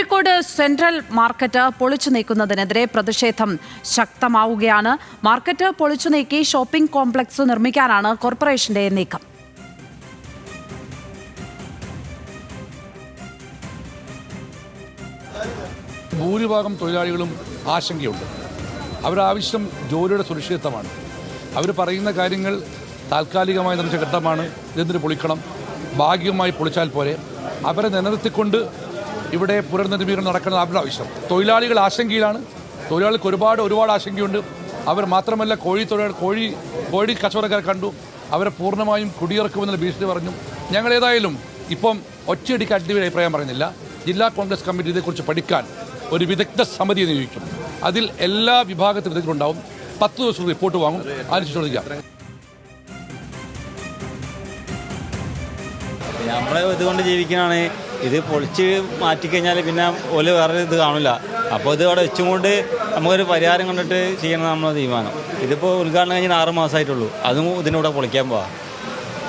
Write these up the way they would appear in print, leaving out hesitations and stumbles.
Kozhikode central market പൊളിച്ചു നീക്കുന്നതിനെതിരെ പ്രതിഷേധം ശക്തമാവുകയാണ്. Market പൊളിച്ചു നീക്കി ഷോപ്പിംഗ് കോംപ്ലക്സ് നിർമ്മിക്കാനാണ് കോർപ്പറേഷന്റെ നീക്കം. ഭൂരിഭാഗം തൊഴിലാളികളും ആശങ്കയുണ്ട്. അവരുടെ ആവശ്യം ജോലിയുടെ സുരക്ഷിതത്വമാണ്. അവർ പറയുന്ന കാര്യങ്ങൾ താൽക്കാലികമായി നിർമ്മിച്ച ഘട്ടമാണ്, ഇതെന്തിന് പൊളിക്കണം, ഭാഗികമായി പൊളിച്ചാൽ പോരെ. അവരെ നിലനിർത്തിക്കൊണ്ട് ഇവിടെ പുനർനിർമ്മിക്കണം നടക്കുന്ന അവരുടെ ആവശ്യം. തൊഴിലാളികൾ ആശങ്കയിലാണ്. തൊഴിലാളികൾക്ക് ഒരുപാട് ആശങ്കയുണ്ട്. അവർ മാത്രമല്ല, കോഴി കച്ചവടക്കാർ കണ്ടു, അവരെ പൂർണ്ണമായും കുടിയിറക്കുമെന്നുള്ള ഭീഷണി പറഞ്ഞു. ഞങ്ങൾ ഏതായാലും ഇപ്പം ഒറ്റയടിക്ക് അടിപൊളി അഭിപ്രായം പറയുന്നില്ല. ജില്ലാ കോൺഗ്രസ് കമ്മിറ്റി ഇതേക്കുറിച്ച് പഠിക്കാൻ ഒരു വിദഗ്ധ സമിതി നിയോഗിക്കും. അതിൽ എല്ലാ വിഭാഗത്തിൽ വിദഗ്ധരുണ്ടാവും. 10 ദിവസം റിപ്പോർട്ട് വാങ്ങും. അതിന് ചോദിക്കാം. നമ്മളെ ഇതുകൊണ്ട് ജീവിക്കാനാണ്. ഇത് പൊളിച്ച് മാറ്റിക്കഴിഞ്ഞാൽ പിന്നെ ഓല് വേറെ ഇത് കാണില്ല. അപ്പോൾ ഇത് അവിടെ വെച്ചുകൊണ്ട് നമുക്കൊരു പരിഹാരം കണ്ടിട്ട് ചെയ്യണം നമ്മളെ തീരുമാനം. ഇതിപ്പോൾ ഉദ്ഘാടനം കഴിഞ്ഞാൽ 6 മാസമായിട്ടുള്ളൂ. അതും ഇതിനൂടെ പൊളിക്കാൻ പോവാം.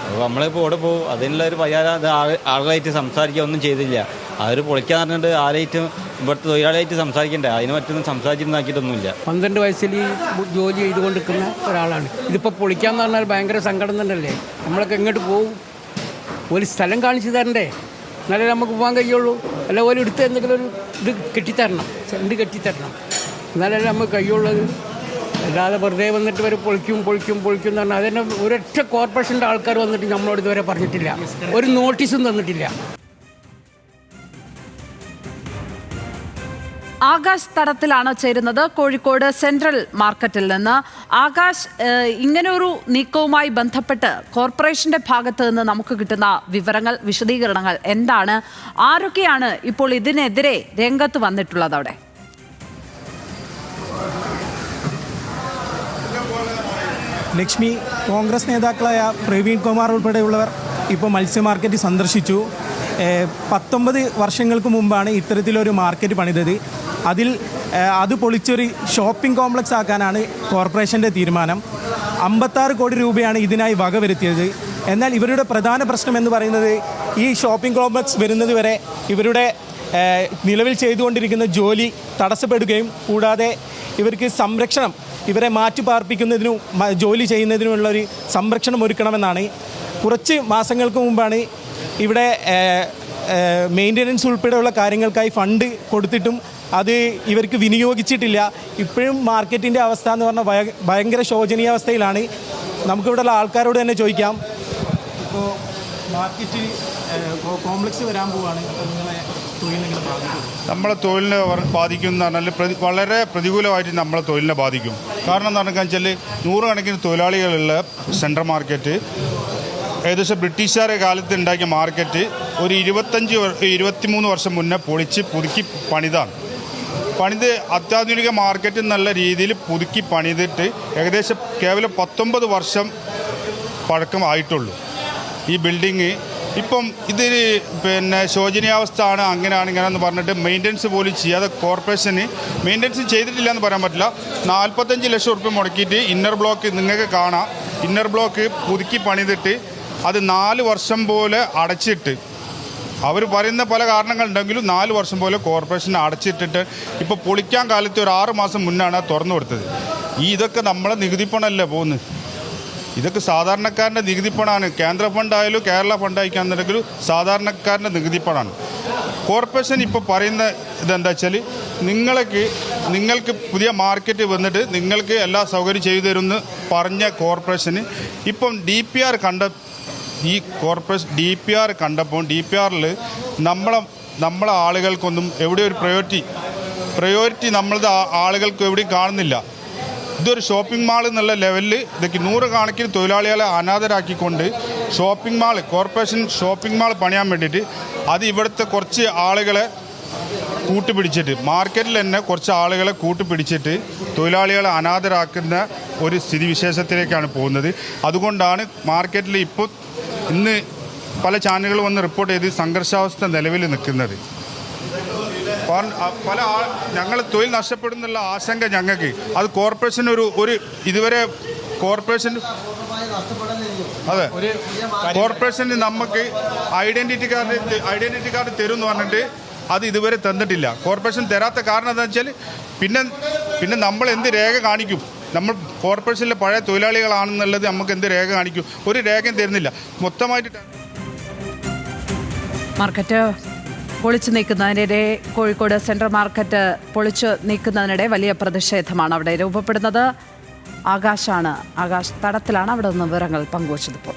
അപ്പോൾ നമ്മളിപ്പോൾ ഇവിടെ പോകും. അതിനുള്ള ഒരു പരിഹാരം അത് ആളുകളായിട്ട് സംസാരിക്കുക ഒന്നും ചെയ്തില്ല. അവർ പൊളിക്കാൻ പറഞ്ഞിട്ട് ആരായിട്ടും ഇവിടുത്തെ തൊഴിലാളിയായിട്ട് സംസാരിക്കണ്ടേ, അതിന് മറ്റൊന്നും സംസാരിച്ചിട്ടുണ്ടാക്കിയിട്ടൊന്നുമില്ല. 12 വയസ്സിൽ ജോലി ചെയ്തുകൊണ്ടിരിക്കുന്ന ഒരാളാണ്. ഇതിപ്പോൾ പൊളിക്കാന്ന് പറഞ്ഞാൽ ഭയങ്കര സങ്കടം തന്നെയല്ലേ. നമ്മളൊക്കെ എങ്ങോട്ട് പോകും? ഒരു സ്ഥലം കാണിച്ചു തരണ്ടേ, എന്നാലേ നമുക്ക് പോകാൻ കഴിയുള്ളൂ. അല്ല ഓല് എടുത്ത് എന്തെങ്കിലും ഒരു ഇത് കെട്ടിത്തരണം, കെട്ടിത്തരണം, എന്നാലല്ലേ നമുക്ക് കഴിയുള്ളത്. അല്ലാതെ വെറുതെ വന്നിട്ട് വരെ പൊളിക്കും എന്ന് പറഞ്ഞാൽ അതിനെ ഒരൊറ്റ കോർപ്പറേഷൻ്റെ ആൾക്കാർ വന്നിട്ട് നമ്മളോട് ഇതുവരെ പറഞ്ഞിട്ടില്ല, ഒരു നോട്ടീസും തന്നിട്ടില്ല. ആകാശ് തടത്തിലാണ് ചേരുന്നത് കോഴിക്കോട് സെൻട്രൽ മാർക്കറ്റിൽ നിന്ന്. ആകാശ്, ഇങ്ങനൊരു നീക്കവുമായി ബന്ധപ്പെട്ട് കോർപ്പറേഷന്റെ ഭാഗത്ത് നിന്ന് നമുക്ക് കിട്ടുന്ന വിവരങ്ങൾ, വിശദീകരണങ്ങൾ എന്താണ്? ആരൊക്കെയാണ് ഇപ്പോൾ ഇതിനെതിരെ രംഗത്ത് വന്നിട്ടുള്ളത് അവിടെ? ലക്ഷ്മി, കോൺഗ്രസ് നേതാക്കളായ പ്രവീൺ കുമാർ ഉൾപ്പെടെയുള്ളവർ ഇപ്പോൾ മത്സ്യ മാർക്കറ്റ് സന്ദർശിച്ചു. 19 വർഷങ്ങൾക്ക് മുമ്പാണ് ഇത്തരത്തിലൊരു മാർക്കറ്റ് പണിതത്. അത് പൊളിച്ചൊരു ഷോപ്പിംഗ് കോംപ്ലക്സ് ആക്കാനാണ് കോർപ്പറേഷൻ്റെ തീരുമാനം. 56 കോടി രൂപയാണ് ഇതിനായി വകവരുത്തിയത്. എന്നാൽ ഇവരുടെ പ്രധാന പ്രശ്നം എന്ന് പറയുന്നത് ഈ ഷോപ്പിംഗ് കോംപ്ലക്സ് വരുന്നത് വരെ ഇവരുടെ നിലവിൽ ചെയ്തുകൊണ്ടിരിക്കുന്ന ജോലി തടസ്സപ്പെടുകയും കൂടാതെ ഇവർക്ക് സംരക്ഷണം, ഇവരെ മാറ്റിപ്പാർപ്പിക്കുന്നതിനും ജോലി ചെയ്യുന്നതിനുമുള്ളൊരു സംരക്ഷണം ഒരുക്കണമെന്നാണ്. കുറച്ച് മാസങ്ങൾക്ക് മുമ്പാണ് ഇവിടെ മെയിൻ്റനൻസ് ഉൾപ്പെടെയുള്ള കാര്യങ്ങൾക്കായി ഫണ്ട് കൊടുത്തിട്ടും അത് ഇവർക്ക് വിനിയോഗിച്ചിട്ടില്ല. ഇപ്പോഴും മാർക്കറ്റിൻ്റെ അവസ്ഥ എന്ന് പറഞ്ഞാൽ ഭയങ്കര ശോചനീയാവസ്ഥയിലാണ്. നമുക്കിവിടെയുള്ള ആൾക്കാരോട് തന്നെ ചോദിക്കാം. ഇപ്പോൾ മാർക്കറ്റ് കോംപ്ലക്സ് വരാൻ പോവുകയാണ്, നിങ്ങളെ തൊഴിലിനെ ബാധിക്കും? നമ്മളെ തൊഴിലിനെ ബാധിക്കും എന്ന് പറഞ്ഞാൽ വളരെ പ്രതികൂലമായിട്ട് നമ്മളെ തൊഴിലിനെ ബാധിക്കും. കാരണം എന്താണെന്ന് വെച്ചാൽ 100 കണക്കിന് തൊഴിലാളികളുള്ള സെൻട്രൽ മാർക്കറ്റ് ഏകദേശം ബ്രിട്ടീഷുകാരുടെ കാലത്ത് ഉണ്ടാക്കിയ മാർക്കറ്റ് ഒരു 23 വർഷം മുന്നേ പൊളിച്ച് പുതുക്കി പണിത് അത്യാധുനിക മാർക്കറ്റ് നല്ല രീതിയിൽ പുതുക്കി പണിതിട്ട് ഏകദേശം കേവലം 19 വർഷം പഴക്കമായിട്ടുള്ളൂ ഈ ബിൽഡിങ്. ഇപ്പം ഇതിന് ശോചനീയാവസ്ഥ ആണ്, അങ്ങനെയാണ് ഇങ്ങനെയെന്ന് പറഞ്ഞിട്ട് മെയിൻ്റനൻസ് പോലും ചെയ്യാതെ കോർപ്പറേഷന് മെയിൻ്റനൻസ് ചെയ്തിട്ടില്ല എന്ന് പറയാൻ പറ്റില്ല. 45 ലക്ഷം ഉറുപ്പ്യ മുടക്കിയിട്ട് ഇന്നർ ബ്ലോക്ക് നിങ്ങൾക്ക് കാണാം, ഇന്നർ ബ്ലോക്ക് പുതുക്കി പണിതിട്ട് അത് 4 വർഷം പോലെ അടച്ചിട്ട്, അവർ പറയുന്ന പല കാരണങ്ങളുണ്ടെങ്കിലും 4 വർഷം പോലെ കോർപ്പറേഷൻ അടച്ചിട്ടിട്ട് ഇപ്പോൾ പൊളിക്കാൻ കാലത്ത് ഒരു 6 മാസം മുന്നാണ് തുറന്നു കൊടുത്തത്. ഇതൊക്കെ നമ്മളെ നികുതിപ്പണമല്ലേ പോകുന്നത്. ഇതൊക്കെ സാധാരണക്കാരൻ്റെ നികുതിപ്പണമാണ്. കേന്ദ്ര ഫണ്ടായാലും കേരള ഫണ്ടായിക്കാന്നുണ്ടെങ്കിലും സാധാരണക്കാരൻ്റെ നികുതിപ്പണമാണ്. കോർപ്പറേഷൻ ഇപ്പോൾ പറയുന്ന ഇതെന്താ വെച്ചാൽ നിങ്ങൾക്ക് പുതിയ മാർക്കറ്റ് വന്നിട്ട് നിങ്ങൾക്ക് എല്ലാ സൗകര്യം ചെയ്തു തരുമെന്ന് പറഞ്ഞ കോർപ്പറേഷന് ഇപ്പം DPR കണ്ടപ്പോൾ DPRൽ നമ്മളെ ആളുകൾക്കൊന്നും എവിടെ ഒരു പ്രയോറിറ്റി നമ്മളുടെ ആളുകൾക്ക് എവിടെയും കാണുന്നില്ല. ഇതൊരു ഷോപ്പിംഗ് മാൾ എന്നുള്ള ലെവലിൽ ഇതൊക്കെ 100 കണക്കിന് തൊഴിലാളികളെ അനാഥരാക്കിക്കൊണ്ട് കോർപ്പറേഷൻ ഷോപ്പിംഗ് മാൾ പണിയാൻ വേണ്ടിയിട്ട് അത് ഇവിടുത്തെ കുറച്ച് ആളുകളെ കൂട്ടുപിടിച്ചിട്ട്, മാർക്കറ്റിൽ തന്നെ കുറച്ച് ആളുകളെ കൂട്ടുപിടിച്ചിട്ട് തൊഴിലാളികളെ അനാഥരാക്കുന്ന ഒരു സ്ഥിതിവിശേഷത്തിലേക്കാണ് പോകുന്നത്. അതുകൊണ്ടാണ് മാർക്കറ്റിൽ ഇപ്പോൾ ഇന്ന് പല ചാനലുകൾ വന്ന് റിപ്പോർട്ട് ചെയ്ത് സംഘർഷാവസ്ഥ നിലവിൽ നിൽക്കുന്നത്. ഞങ്ങൾ തൊഴിൽ നഷ്ടപ്പെടുന്നുള്ള ആശങ്ക ഞങ്ങൾക്ക്. അത് കോർപ്പറേഷൻ ഒരു ഇതുവരെ കോർപ്പറേഷൻ കോർപ്പറേഷന് നമുക്ക് ഐഡൻറ്റിറ്റി കാർഡ് തരും എന്ന് പറഞ്ഞിട്ട് അത് ഇതുവരെ തന്നിട്ടില്ല. കോർപ്പറേഷൻ തരാത്ത കാരണം എന്താണെന്ന് വെച്ചാൽ പിന്നെ നമ്മൾ എന്ത് രേഖ കാണിക്കും? നമ്മൾ കോർപ്പറേഷനിലെ പഴയ തൊഴിലാളികളാണെന്നുള്ളത് നമുക്ക് എന്ത് രേഖ കാണിക്കും? ഒരു രേഖയും തരുന്നില്ല. മൊത്തമായിട്ട് മാർക്കറ്റ് പൊളിച്ചു നീക്കുന്നതിനിടെ കോഴിക്കോട് സെൻട്രൽ മാർക്കറ്റ് പൊളിച്ചു നീക്കുന്നതിനിടെ വലിയ പ്രതിഷേധമാണ് അവിടെ രൂപപ്പെടുന്നത്. ആകാശ് തടത്തിലാണ് അവിടെ നിന്ന് വിവരങ്ങൾ പങ്കുവച്ചതിപ്പോൾ.